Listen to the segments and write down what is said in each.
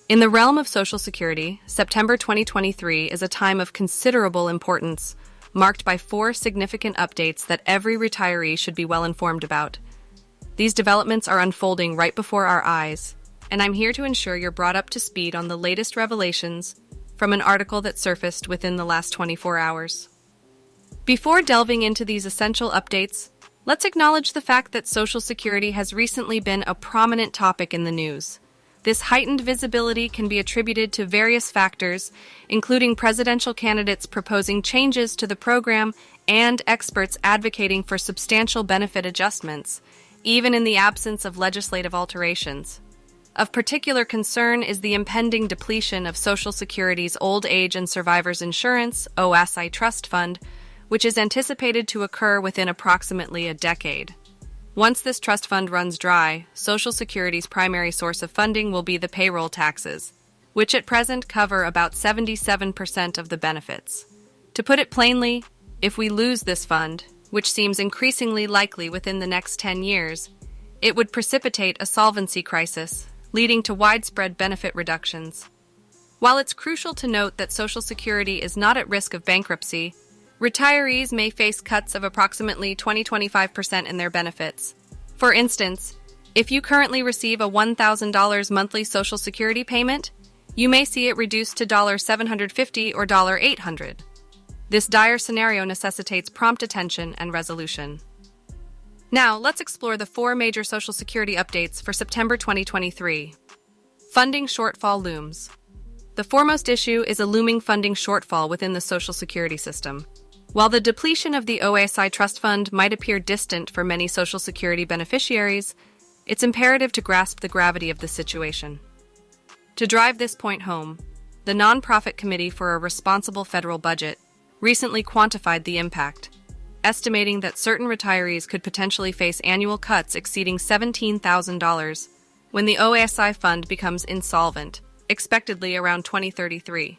In the realm of Social Security, September 2023 is a time of considerable importance, marked by 4 significant updates that every retiree should be well informed about. These developments are unfolding right before our eyes, and I'm here to ensure you're brought up to speed on the latest revelations from an article that surfaced within the last 24 hours. Before delving into these essential updates, let's acknowledge the fact that Social Security has recently been a prominent topic in the news. This heightened visibility can be attributed to various factors, including presidential candidates proposing changes to the program and experts advocating for substantial benefit adjustments, even in the absence of legislative alterations. Of particular concern is the impending depletion of Social Security's Old Age and Survivors Insurance (OSI) Trust Fund, which is anticipated to occur within approximately a decade. Once this trust fund runs dry, Social Security's primary source of funding will be the payroll taxes, which at present cover about 77% of the benefits. To put it plainly, if we lose this fund, which seems increasingly likely within the next 10 years, it would precipitate a solvency crisis, leading to widespread benefit reductions. While it's crucial to note that Social Security is not at risk of bankruptcy, retirees may face cuts of approximately 20-25% in their benefits. For instance, if you currently receive a $1,000 monthly Social Security payment, you may see it reduced to $750 or $800. This dire scenario necessitates prompt attention and resolution. Now, let's explore the 4 major Social Security updates for September 2023. Funding shortfall looms. The foremost issue is a looming funding shortfall within the Social Security system. While the depletion of the OSI Trust Fund might appear distant for many Social Security beneficiaries, it's imperative to grasp the gravity of the situation. To drive this point home, the Nonprofit Committee for a Responsible Federal Budget recently quantified the impact, estimating that certain retirees could potentially face annual cuts exceeding $17,000 when the OSI fund becomes insolvent, expectedly around 2033.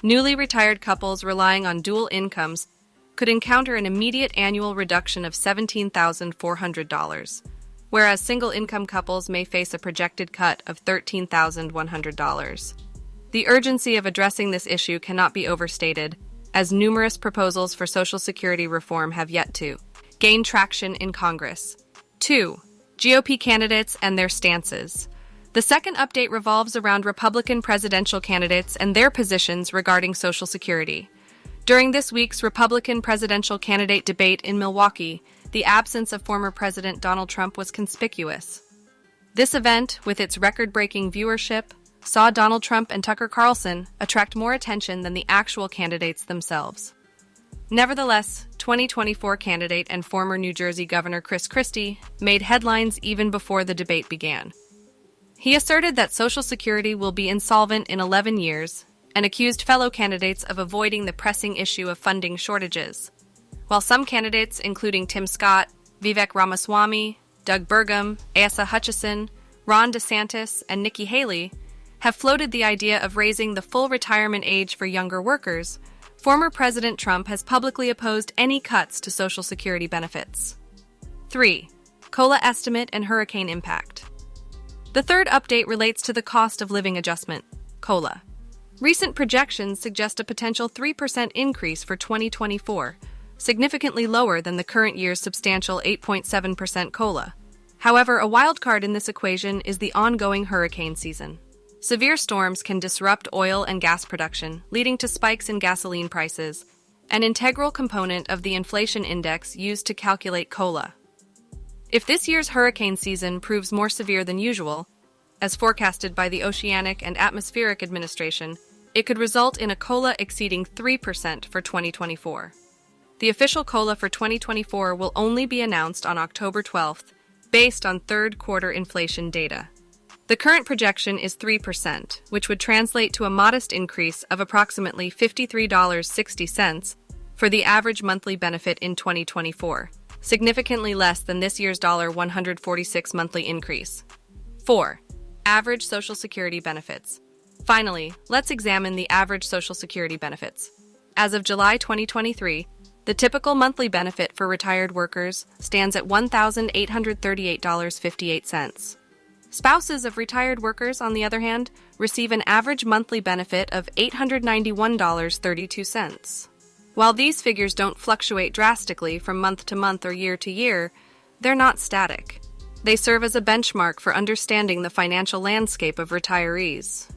Newly retired couples relying on dual incomes could encounter an immediate annual reduction of $17,400, whereas single-income couples may face a projected cut of $13,100. The urgency of addressing this issue cannot be overstated, as numerous proposals for Social Security reform have yet to gain traction in Congress. 2. GOP candidates and their stances. The second update revolves around Republican presidential candidates and their positions regarding Social Security. During this week's Republican presidential candidate debate in Milwaukee, the absence of former President Donald Trump was conspicuous. This event, with its record-breaking viewership, saw Donald Trump and Tucker Carlson attract more attention than the actual candidates themselves. Nevertheless, 2024 candidate and former New Jersey Governor Chris Christie made headlines even before the debate began. He asserted that Social Security will be insolvent in 11 years and accused fellow candidates of avoiding the pressing issue of funding shortages. While some candidates, including Tim Scott, Vivek Ramaswamy, Doug Burgum, Asa Hutchison, Ron DeSantis, and Nikki Haley, have floated the idea of raising the full retirement age for younger workers, former President Trump has publicly opposed any cuts to Social Security benefits. 3. COLA estimate and hurricane impact. The third update relates to the cost of living adjustment, COLA. Recent projections suggest a potential 3% increase for 2024, significantly lower than the current year's substantial 8.7% COLA. However, a wildcard in this equation is the ongoing hurricane season. Severe storms can disrupt oil and gas production, leading to spikes in gasoline prices, an integral component of the inflation index used to calculate COLA. If this year's hurricane season proves more severe than usual, as forecasted by the Oceanic and Atmospheric Administration, it could result in a COLA exceeding 3% for 2024. The official COLA for 2024 will only be announced on October 12th, based on third-quarter inflation data. The current projection is 3%, which would translate to a modest increase of approximately $53.60 for the average monthly benefit in 2024, significantly less than this year's $146 monthly increase. 4. Average Social Security benefits. Finally, let's examine the average Social Security benefits. As of July 2023, the typical monthly benefit for retired workers stands at $1,838.58. Spouses of retired workers, on the other hand, receive an average monthly benefit of $891.32. While these figures don't fluctuate drastically from month to month or year to year, they're not static. They serve as a benchmark for understanding the financial landscape of retirees.